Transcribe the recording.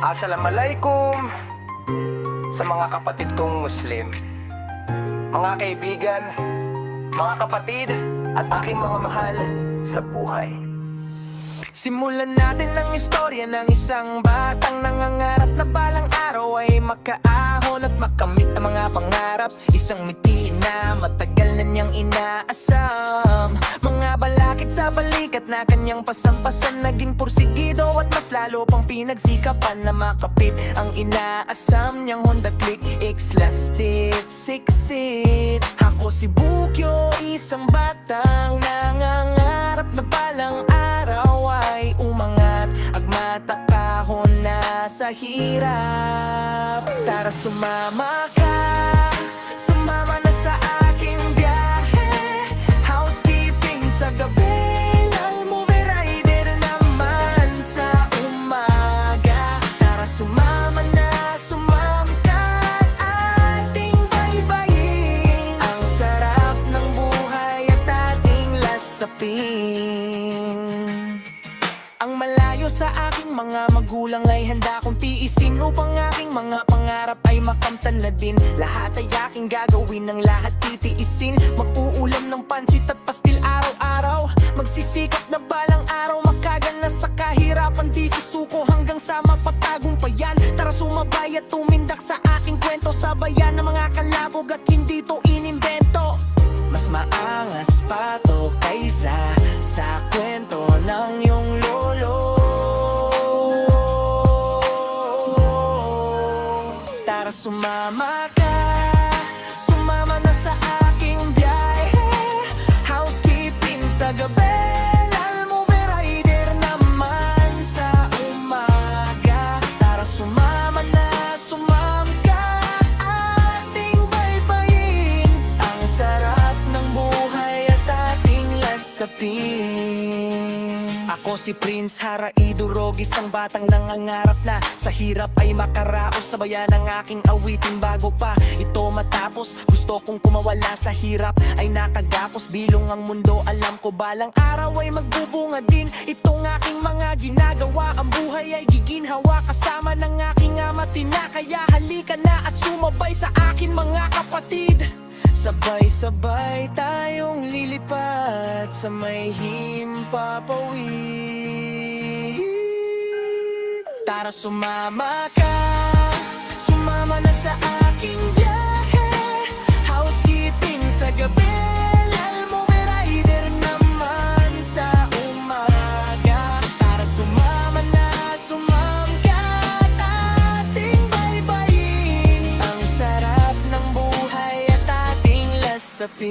Assalamualaikum sa mga kapatid kong Muslim, mga kaibigan, mga kapatid at aking mga mahal sa buhay. Simulan natin ang istorya ng isang batang nangangarap na balang araw ay makaahon at makamit ang mga pangarap. Isang ngiti na matagal na niyang inaasam. Mga balakid sa balikat na kanyang pasampasan, naging pursigido at mas lalo pang pinagsikapan na makapit ang inaasam niyang Honda Click X lasted 6 seat. Ako si Bukyo, isang batang nangangarap na balang araw ay umangat at matakahon na sa hirap. Tara sumama ka, sumama na sa aking biyahe. Housekeeping sa gabi, movie rider naman sa umaga. Tara sumama na, sumama ka at ating baybayin ang sarap ng buhay at ating lasapin. Ang malayo sa aking mga magulang ay handa kong tiisin upang aking mga pangarap ay makamtan na din. Lahat ay aking gagawin, ng lahat titiisin. Mag-uulam ng pansit at pastil araw-araw. Magsisikap na balang araw makagana sa kahirapan, di susuko hanggang sa mapatagumpayan. Tara sumabay at tumindak sa aking kwento, sabayan ng mga kalabog at hindi to inimbento. Mas maangas pa to kaysa sa kwento ng iyong lolo. Tara sumama ka, sumama na sa aking biyahe. Housekeeping sa gabi, movie rider naman sa umaga. Tara sumama na, sumama ka, ating baybayin ang sarap ng buhay at ating lasapin. Ako si Prince Haraido Rogue, isang batang nangangarap na sa hirap ay makaraos. Sabayan ang aking awitin bago pa ito matapos. Gusto kong kumawala sa hirap ay nakagapos. Bilong ang mundo, alam ko balang araw ay magbubunga din itong aking mga ginagawa. Ang buhay ay giginhawa kasama ng aking ama tina. Kaya halika na at sumabay sa akin mga kapatid. Sabay-sabay tayong lilipat sa may himpapawid. Tara sumama ka, sumama na sa aking biyahe. Housekeeping sa gabi, movie rider naman sa umaga. Tara sumama na, sumama ka at ating baybayin ang sarap ng buhay at ating lasapin.